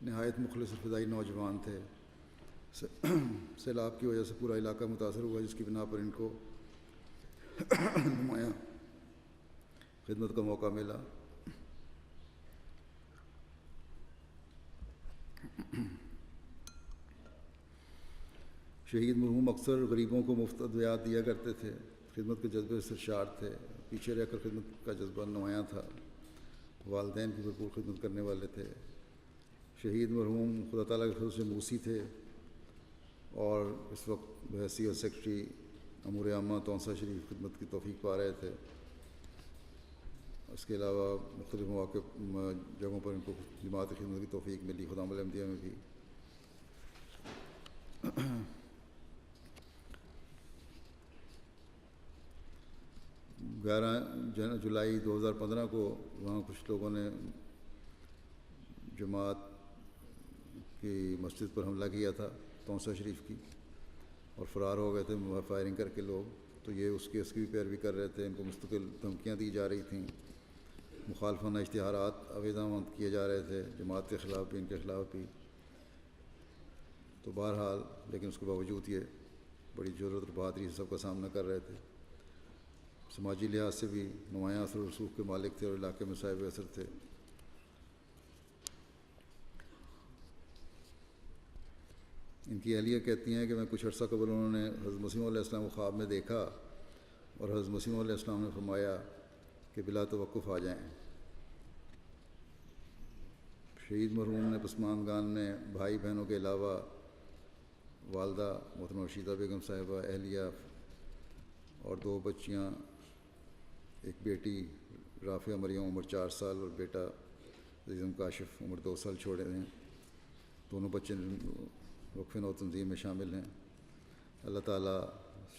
نہایت مخلص اور فدائی نوجوان تھے۔ سیلاب کی وجہ سے پورا علاقہ متاثر ہوا، جس کی بنا پر ان کو نمایاں خدمت کا موقع ملا۔ شہید مرحوم اکثر غریبوں کو مفت ادویات دیا کرتے تھے، خدمت کے جذبے سے سرشار تھے، پیچھے رہ کر خدمت کا جذبہ نمایاں تھا، والدین کی بھرپور خدمت کرنے والے تھے۔ شہید مرحوم خدا تعالیٰ کے فضل سے موسی تھے، اور اس وقت بحیثیت سیکرٹری امور عامہ تونسا شریف خدمت کی توفیق پا رہے تھے۔ اس کے علاوہ مختلف مواقع جگہوں پر ان کو جماعت خدمت کی توفیق ملی، خدام الحمدیہ میں بھی۔ 11 جولائی 2015 کو وہاں کچھ لوگوں نے جماعت کی مسجد پر حملہ کیا تھا تونسا شریف کی، اور فرار ہو گئے تھے فائرنگ کر کے لوگ۔ تو یہ اس کی بھی پیروی کر رہے تھے، ان کو مستقل دھمکیاں دی جا رہی تھیں، مخالفانہ اشتہارات آویزاں کیے جا رہے تھے، جماعت کے خلاف بھی، ان کے خلاف بھی۔ تو بہرحال لیکن اس کے باوجود یہ بڑی جرأت اور بہادری سے سب کا سامنا کر رہے تھے۔ سماجی لحاظ سے بھی نمایاں اثر و رسوخ کے مالک تھے، اور علاقے میں صاحب اثر تھے۔ ان کی اہلیہ کہتی ہیں کہ میں کچھ عرصہ قبل انہوں نے حضرت مسیح علیہ السلام کو خواب میں دیکھا، اور حضرت مسیح علیہ السلام نے فرمایا کہ بلا توقف آ جائیں۔ شہید مرحوم نے پسماندگان میں بھائی بہنوں کے علاوہ والدہ محترمہ رشیدہ بیگم صاحبہ، اہلیہ اور 2 بچیاں، ایک بیٹی رافعہ مریم عمر 4 سال اور بیٹا عزیزم کاشف عمر 2 سال چھوڑے ہیں۔ دونوں بچے وقف نو تنظیم میں شامل ہیں۔ اللہ تعالیٰ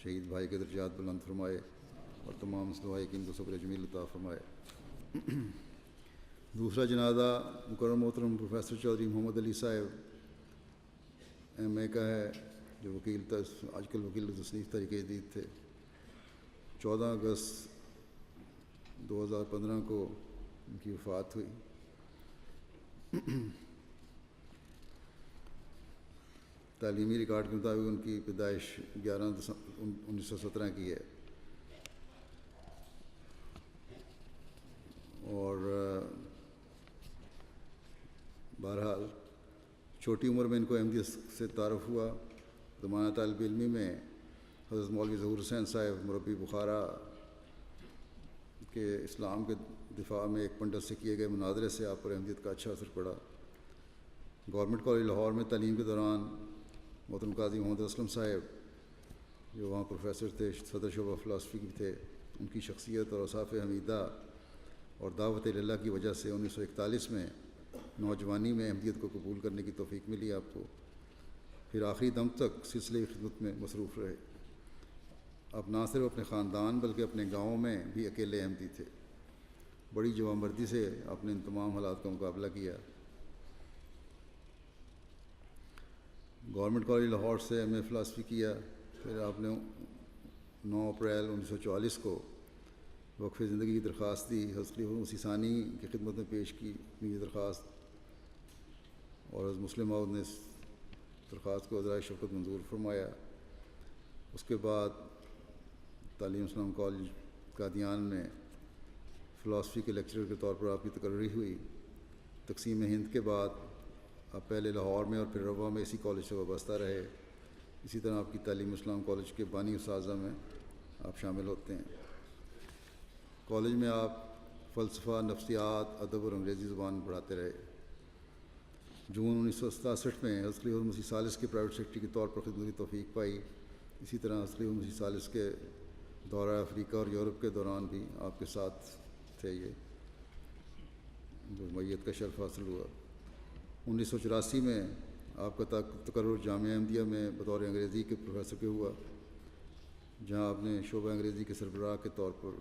شہید بھائی کے درجات بلند فرمائے، اور تمام مصلوحین کو صبر جمیل عطا فرمائے۔ دوسرا جنازہ مکرم محترم پروفیسر چودھری محمد علی صاحب ایم اے کا ہے، جو آج کل وکیل تصنیف تحریک جدید تھے۔ 14 اگست 2015 کو ان کی وفات ہوئی۔ تعلیمی ریکارڈ کے مطابق ان کی پیدائش 11 دسمبر 1917 کی ہے، اور بہرحال چھوٹی عمر میں ان کو احمدیت سے تعارف ہوا۔ زمانہ طالب علمی میں حضرت مولوی ظہور حسین صاحب مربی بخارا کے اسلام کے دفاع میں ایک پنڈت سے کیے گئے مناظرے سے آپ پر احمدیت کا اچھا اثر پڑا۔ گورنمنٹ کالج لاہور میں تعلیم کے دوران محترم قاضی محمد اسلم صاحب، جو وہاں پروفیسر تھے، صدر شعبہ فلاسفی بھی تھے، ان کی شخصیت اور اوصاف حمیدہ اور دعوت اللہ کی وجہ سے 1941 میں نوجوانی میں احمدیت کو قبول کرنے کی توفیق ملی آپ کو۔ پھر آخری دم تک سلسلے خدمت میں مصروف رہے۔ اب نہ صرف اپنے خاندان بلکہ اپنے گاؤں میں بھی اکیلے احمدی تھے۔ بڑی جوانمردی سے آپ نے ان تمام حالات کا مقابلہ کیا۔ گورنمنٹ کالج لاہور سے ایم اے فلاسفی کیا، پھر آپ نے 9 اپریل 1944 کو وقف زندگی کی درخواست دی، حضرت خلیفہ مسیح ثانی کی خدمت میں پیش کی اپنی یہ درخواست، اور حضرت مسلم موعود نے اس درخواست کو عذرائے شفقت منظور فرمایا۔ اس کے بعد تعلیم اسلام کالج قادیان میں فلاسفی کے لیکچرر کے طور پر آپ کی تقرری ہوئی۔ تقسیم ہند کے بعد آپ پہلے لاہور میں اور پھر روا میں اسی کالج سے وابستہ رہے۔ اسی طرح آپ کی تعلیم اسلام کالج کے بانی اساتذہ میں آپ شامل ہوتے ہیں۔ کالج میں آپ فلسفہ، نفسیات، ادب اور انگریزی زبان پڑھاتے رہے۔ جون 1967 میں حضرت خلیفہ مسیح ثالث کے پرائیویٹ سیکرٹری کے طور پر خدمت کی توفیق پائی۔ اسی طرح حضرت خلیفہ مسیح ثالث کے دورہ افریقہ اور یورپ کے دوران بھی آپ کے ساتھ تھے، یہ جو میت کا شرف حاصل ہوا۔ 1984 میں آپ کا تقرر جامعہ احمدیہ میں بطور انگریزی کے پروفیسر کے ہوا، جہاں آپ نے شعبہ انگریزی کے سربراہ کے طور پر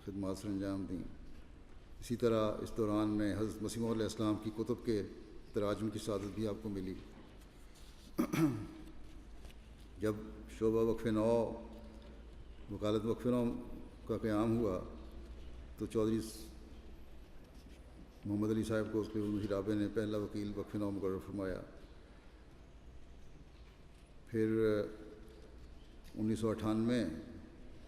خدمات سر انجام دیں۔ اسی طرح اس دوران میں حضرت مسیح موعود علیہ السلام کی کتب کے تراجم کی سعادت بھی آپ کو ملی۔ جب شعبہ وقف نو وکالت وقف نو کا قیام ہوا تو چودھری محمد علی صاحب کو اس کے مسیح رابع نے پہلا وکیل وقف نو مقرر فرمایا۔ پھر 1998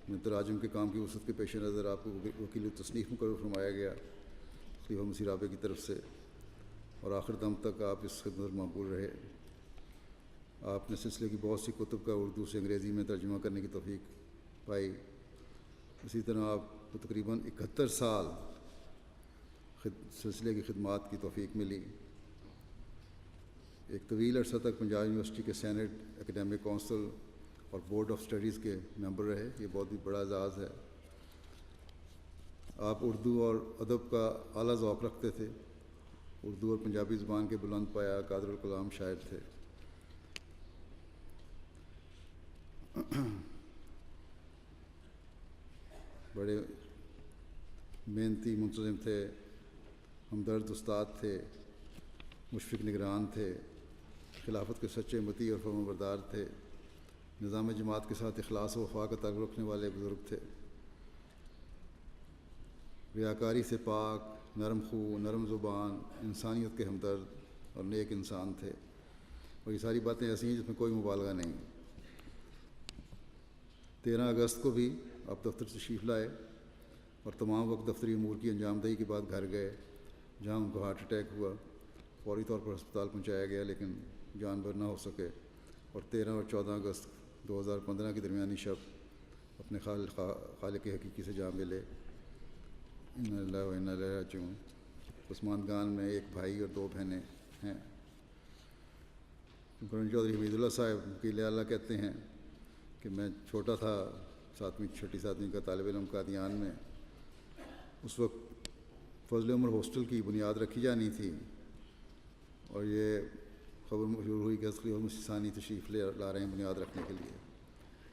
میں تراجم کے کام کی وسعت کے پیش نظر آپ کو وکیل التصنیف مقرر فرمایا گیا خلیفہ مسیح رابع کی طرف سے، اور آخر دم تک آپ اس خدمت میں مقبول رہے۔ آپ نے سلسلے کی بہت سی کتب کا اردو سے انگریزی میں ترجمہ کرنے کی توفیق پائی۔ اسی طرح آپ کو تقریباً 71 سال سلسلے کی خدمات کی توفیق ملی۔ ایک طویل عرصہ تک پنجاب یونیورسٹی کے سینٹ، اکیڈیمک کونسل اور بورڈ آف اسٹڈیز کے ممبر رہے۔ یہ بہت ہی بڑا اعزاز ہے۔ آپ اردو اور ادب کا اعلیٰ ذوق رکھتے تھے۔ اردو اور پنجابی زبان کے بلند پایہ قادر الکلام شاعر تھے۔ بڑے محنتی منتظم تھے، ہمدرد استاد تھے، مشفق نگران تھے، خلافت کے سچے مطیع اور فرمانبردار تھے، نظام جماعت کے ساتھ اخلاص و وفا کا تعلق رکھنے والے بزرگ تھے، ریاکاری سے پاک، نرم خو، نرم زبان، انسانیت کے ہمدرد اور نیک انسان تھے۔ اور یہ ساری باتیں ایسی ہیں جس میں کوئی مبالغہ نہیں۔ 13 اگست کو بھی آپ دفتر تشریف لائے اور تمام وقت دفتری امور کی انجام دہی کے بعد گھر گئے، جہاں ان کو ہارٹ اٹیک ہوا۔ فوری طور پر ہسپتال پہنچایا گیا لیکن جانبر نہ ہو سکے، اور 13 اور 14 اگست 2015 کی درمیانی شب اپنے خالق حقیقی سے جا ملے۔ انا للہ و انا الیہ راجعون۔ پسماندگان میں ایک بھائی اور 2 بہنیں ہیں۔ گورنر چودھری حمید اللہ صاحب وکیل اعلیٰ کہتے ہیں کہ میں چھوٹا تھا، 6 7ویں کا طالب علم قادیان میں۔ اس وقت فضل عمر ہاسٹل کی بنیاد رکھی جانی تھی، اور یہ خبر مشہور ہوئی کہ حضرت خلیفہ مسیح ثانی تشریف لا رہے ہیں بنیاد رکھنے کے لیے۔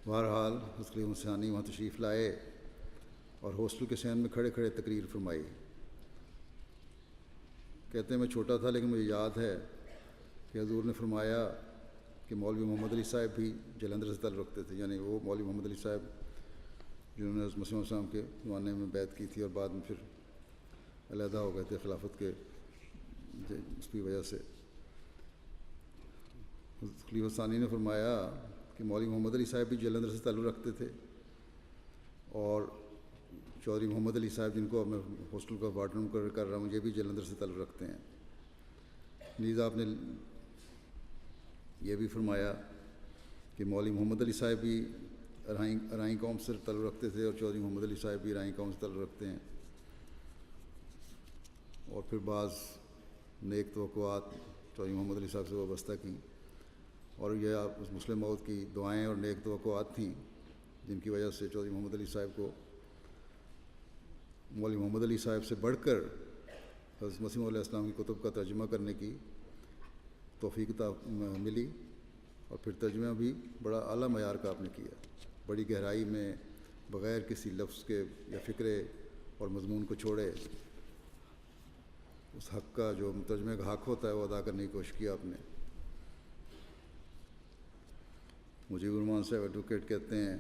بہرحال حضرت خلیفہ مسیح ثانی وہاں تشریف لائے اور ہاسٹل کے صحن میں کھڑے کھڑے تقریر فرمائی۔ کہتے ہیں میں چھوٹا تھا لیکن مجھے یاد ہے کہ حضور نے فرمایا کہ مولوی محمد علی صاحب بھی جلندھر سے تعلق رکھتے تھے، یعنی وہ مولوی محمد علی صاحب جنہوں نے حضرت مسیح علیہ السلام کے زمانے میں بیعت کی تھی اور بعد میں پھر علیحدہ ہو گئے تھے خلافت کے اس کی وجہ سے۔ حضرت خلیفہ ثانی نے فرمایا کہ مولوی محمد علی صاحب بھی جلندھر سے تعلق رکھتے تھے، اور چودھری محمد علی صاحب جن کو اب میں ہاسٹل کا وارڈن مقرر کر رہا ہوں، یہ بھی جلندھر سے تعلق رکھتے ہیں۔ نیز آپ نے یہ بھی فرمایا کہ مولوی محمد علی صاحب بھی ارائیں قوم سے تعلق رکھتے تھے، اور چودھری محمد علی صاحب بھی ارائیں قوم سے تعلق رکھتے ہیں۔ اور پھر بعض نیک توقعات چودھری محمد علی صاحب سے وابستہ کیں، اور یہ اس مسلم موت کی دعائیں اور نیک توقعات تھیں جن کی وجہ سے چودھری محمد علی صاحب کو مولوی محمد علی صاحب سے بڑھ کر حضرت مسیح علیہ السلام کی کتب کا ترجمہ کرنے کی توفیق ملی، اور پھر ترجمہ بھی بڑا اعلیٰ معیار کا آپ نے کیا، بڑی گہرائی میں، بغیر کسی لفظ کے یا فکرے اور مضمون کو چھوڑے اس حق کا جو ترجمے کا حق ہوتا ہے وہ ادا کرنے کی کوشش کی آپ نے۔ مجیب الرحمان صاحب ایڈوکیٹ کہتے ہیں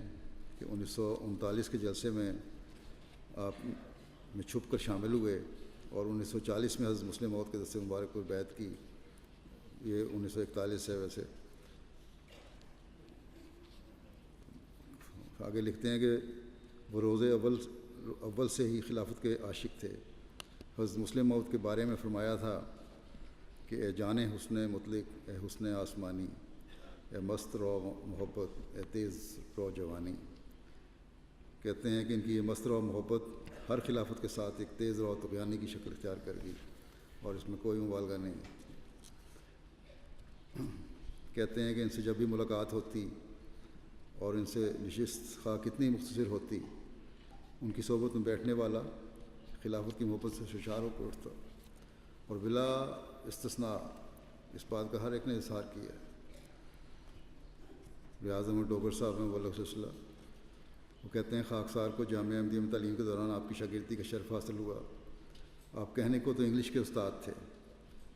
کہ 1939 کے جلسے میں آپ میں چھپ کر شامل ہوئے، اور 1940 میں حضرت مسلم موعود کے دست مبارک پر بیعت کی۔ یہ 1941 ہے ویسے۔ آگے لکھتے ہیں کہ بروز اول اول سے ہی خلافت کے عاشق تھے۔ حضرت مسلم موعود کے بارے میں فرمایا تھا کہ اے جان حسن مطلق، اے حسن آسمانی، اے مست رو محبت، اے تیز رو جوانی۔ کہتے ہیں کہ ان کی یہ مست رو محبت ہر خلافت کے ساتھ ایک تیز رو طغیانی کی شکل اختیار کر گئی، اور اس میں کوئی مبالغہ نہیں۔ کہتے ہیں کہ ان سے جب بھی ملاقات ہوتی اور ان سے نشست خواہ کتنی مختصر ہوتی، ان کی صحبت میں بیٹھنے والا خلافت کی محبت سے ششار ہو کے اٹھتا، اور بلا استثناء اس بات کا ہر ایک نے اظہار کیا۔ اعظم ڈوگر صاحب ہیں واللہ وسلم، وہ کہتے ہیں خاکسار کو جامعہ احمدیہ میں تعلیم کے دوران آپ کی شاگردی کا شرف حاصل ہوا۔ آپ کہنے کو تو انگلش کے استاد تھے،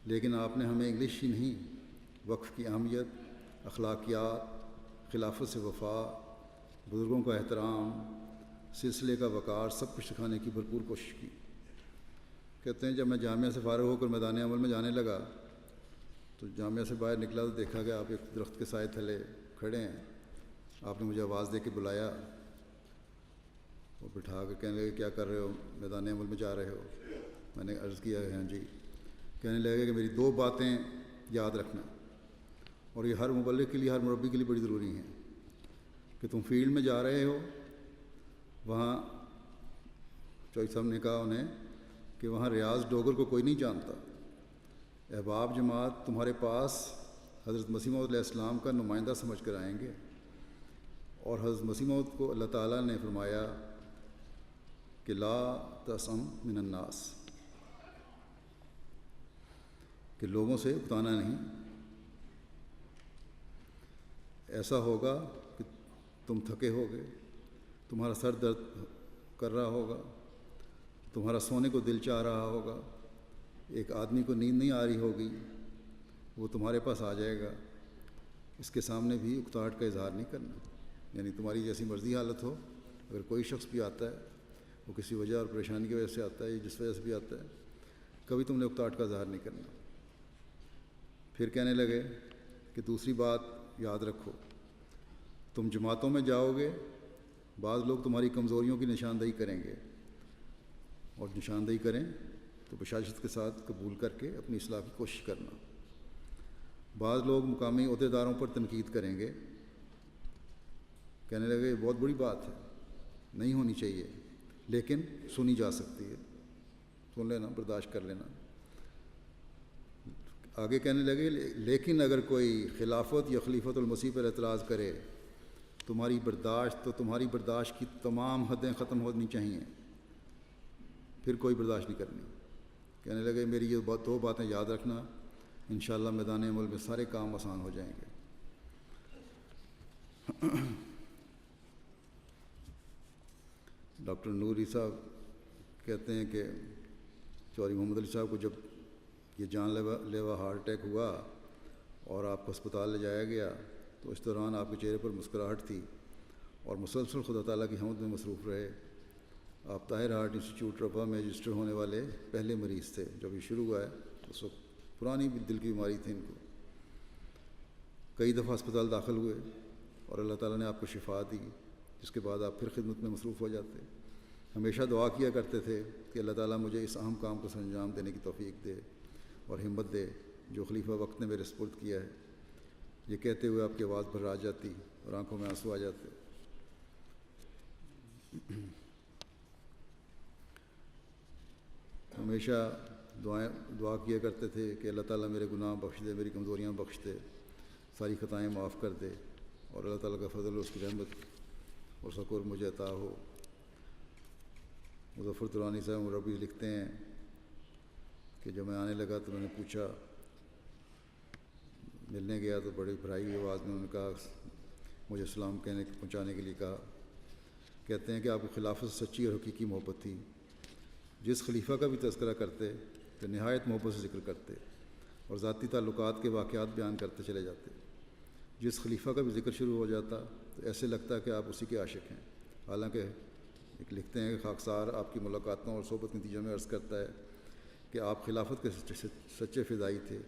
لیکن آپ نے ہمیں انگلش ہی نہیں، وقف کی اہمیت، اخلاقیات، خلافت سے وفا، بزرگوں کا احترام، سلسلے کا وقار، سب کچھ سکھانے کی بھرپور کوشش کی۔ کہتے ہیں جب میں جامعہ سے فارغ ہو کر میدان عمل میں جانے لگا تو جامعہ سے باہر نکلا تو دیکھا کہ آپ ایک درخت کے سائے تھلے کھڑے ہیں۔ آپ نے مجھے آواز دے کے بلایا اور بٹھا کے کہنے لگے کیا کر رہے ہو؟ میدان عمل میں جا رہے ہو؟ میں نے عرض کیا ہاں جی۔ کہنے لگے کہ میری دو باتیں یاد رکھنا، اور یہ ہر مبلغ کے لیے، ہر مربی کے لیے بڑی ضروری ہیں، کہ تم فیلڈ میں جا رہے ہو، وہاں چوہدری صاحب نے کہا انہیں کہ وہاں ریاض ڈوگر کو کوئی نہیں جانتا۔ احباب جماعت تمہارے پاس حضرت مسیح موعود علیہ السلام کا نمائندہ سمجھ کر آئیں گے، اور حضرت مسیح موعود کو اللہ تعالیٰ نے فرمایا کہ لا تسم من الناس، کہ لوگوں سے اکتانا نہیں۔ ایسا ہوگا کہ تم تھکے ہوگے، تمہارا سر درد کر رہا ہوگا، تمہارا سونے کو دل چاہ رہا ہوگا، ایک آدمی کو نیند نہیں آ رہی ہوگی، وہ تمہارے پاس آ جائے گا، اس کے سامنے بھی اکتاہٹ کا اظہار نہیں کرنا۔ یعنی تمہاری جیسی مرضی حالت ہو، اگر کوئی شخص بھی آتا ہے وہ کسی وجہ اور پریشانی کی وجہ سے آتا ہے یا جس وجہ سے بھی آتا ہے، کبھی تم نے اکتاہٹ کا اظہار نہیں کرنا۔ پھر کہنے لگے کہ دوسری بات یاد رکھو، تم جماعتوں میں جاؤ گے، بعض لوگ تمہاری کمزوریوں کی نشاندہی کریں گے، اور نشاندہی کریں تو بشاشت کے ساتھ قبول کر کے اپنی اصلاح کی کوشش کرنا۔ بعض لوگ مقامی عہدیداروں پر تنقید کریں گے۔ کہنے لگے یہ بہت بڑی بات ہے، نہیں ہونی چاہیے، لیکن سنی جا سکتی ہے، سن لینا، برداشت کر لینا۔ آگے کہنے لگے لیکن اگر کوئی خلافت یا خلیفۃ المسیح پر اعتراض کرے، تمہاری برداشت کی تمام حدیں ختم ہونی چاہیے، پھر کوئی برداشت نہیں کرنی۔ کہنے لگے میری یہ دو باتیں یاد رکھنا، انشاءاللہ میدان عمل میں سارے کام آسان ہو جائیں گے۔ ڈاکٹر نوری صاحب کہتے ہیں کہ چودھری محمد علی صاحب کو جب یہ جان لیوا ہارٹ اٹیک ہوا اور آپ کو ہسپتال لے جایا گیا تو اس دوران آپ کے چہرے پر مسکراہٹ تھی اور مسلسل خدا تعالیٰ کی حمد میں مصروف رہے۔ آپ طاہر ہارٹ انسٹیٹیوٹ رفا میں رجسٹر ہونے والے پہلے مریض تھے۔ جب یہ شروع ہوا ہے اس وقت پرانی دل کی بیماری تھی ان کو، کئی دفعہ ہسپتال داخل ہوئے اور اللہ تعالیٰ نے آپ کو شفا دی، جس کے بعد آپ پھر خدمت میں مصروف ہو جاتے۔ ہمیشہ دعا کیا کرتے تھے کہ اللہ تعالیٰ مجھے اس اہم کام کو سر انجام دینے کی توفیق دے اور ہمت دے جو خلیفہ وقت نے میرے سپرد کیا ہے۔ یہ کہتے ہوئے آپ کی آواز بھر آ جاتی اور آنکھوں میں آنسو آ جاتے۔ ہمیشہ دعا کیا کرتے تھے کہ اللہ تعالیٰ میرے گناہ بخش دے، میری کمزوریاں بخش دے، ساری خطائیں معاف کر دے، اور اللہ تعالیٰ کا فضل اور اس کی رحمت اور سکور مجھے عطا ہو۔ مظفر ترانی صاحب مربی لکھتے ہیں کہ جب میں آنے لگا تو میں نے پوچھا، ملنے گیا تو بڑی بھرائی ہوئی آواز میں انہوں نے کہا، مجھے سلام پہنچانے کے لیے کہا۔ کہتے ہیں کہ آپ کو خلافت سے سچی اور حقیقی محبت تھی۔ جس خلیفہ کا بھی تذکرہ کرتے تو نہایت محبت سے ذکر کرتے اور ذاتی تعلقات کے واقعات بیان کرتے چلے جاتے۔ جس خلیفہ کا بھی ذکر شروع ہو جاتا تو ایسے لگتا کہ آپ اسی کے عاشق ہیں۔ حالانکہ ایک لکھتے ہیں کہ خاکسار آپ کی ملاقاتوں اور صحبت کے نتیجے میں عرض کرتا ہے کہ آپ خلافت کے سچے فدائی تھے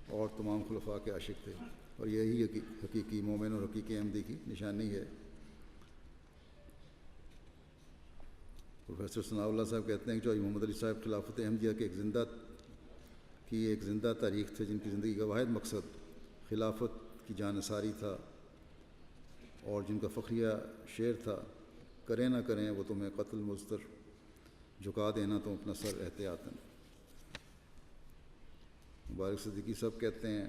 اور تمام خلفاء کے عاشق تھے، اور یہی حقیقی مومن اور حقیقی احمدی کی نشانی ہے۔ پروفیسر ثناء اللہ صاحب کہتے ہیں کہ جو محمد علی صاحب خلافت احمدیہ کے ایک زندہ تاریخ تھے، جن کی زندگی کا واحد مقصد خلافت کی جانثاری تھا، اور جن کا فخریہ شعر تھا، کریں نہ کریں وہ تمہیں قتل مضطر، جھکا دینا تم اپنا سر احتیاطاً۔ مبارک صدیقی صاحب کہتے ہیں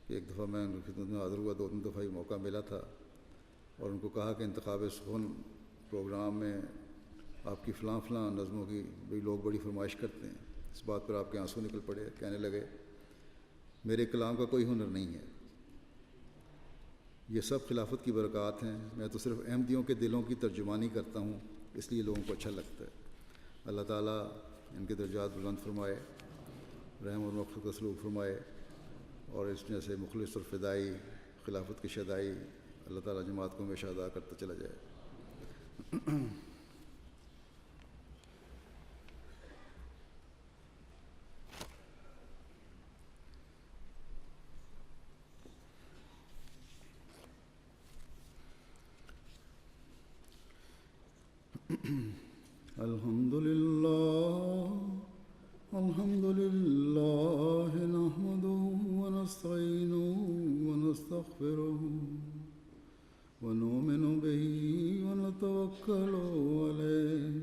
کہ ایک دفعہ میں ان کی خدمت میں حاضر ہوا، 2-3 دفعہ یہ موقع ملا تھا، اور ان کو کہا کہ انتخاب سخن پروگرام میں آپ کی فلاں نظموں کی بھی لوگ بڑی فرمائش کرتے ہیں۔ اس بات پر آپ کے آنسو نکل پڑے، کہنے لگے میرے کلام کا کوئی ہنر نہیں ہے، یہ سب خلافت کی برکات ہیں، میں تو صرف احمدیوں کے دلوں کی ترجمانی کرتا ہوں، اس لیے لوگوں کو اچھا لگتا ہے۔ اللہ تعالیٰ ان کے درجات بلند فرمائے، رحم اور مغفرت کا سلوک فرمائے، اور اس میں سے مخلص اور فدائی خلافت کی شدائی اللہ تعالیٰ جماعت کو ہمیشہ ادا کرتا چلا جائے۔ الحمد لله نحمده ونستعينه ونستغفره ونؤمن به ونتوكل عليه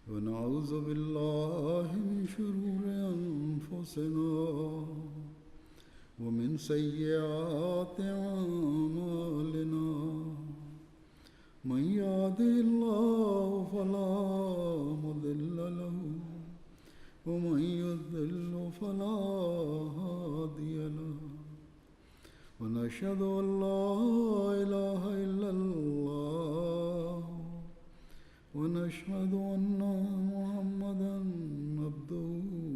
ونعوذ بالله من شرور أنفسنا ومن سيئات أعمالنا، من يهده الله فلا مضل له ومن يضلل فلا هادي له، ونشهد أن لا إله إلا الله ونشهد أن محمدا عبده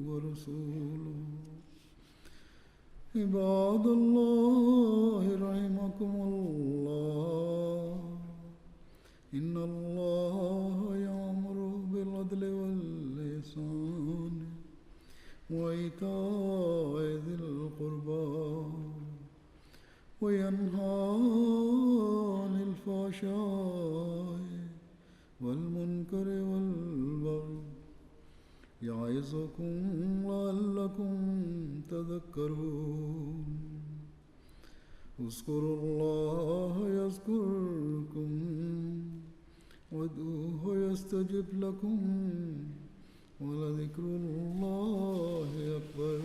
ورسوله۔ عباد الله رحمكم الله، إن الله يأمر بالعدل والإحسان وإيتاء ذي القربى وينهى عن الفحشاء والمنكر والبغي، يعظكم لعلكم تذكرون۔ اذكروا الله يذكركم وادعوه يستجب لكم، ولذكر الله أكبر۔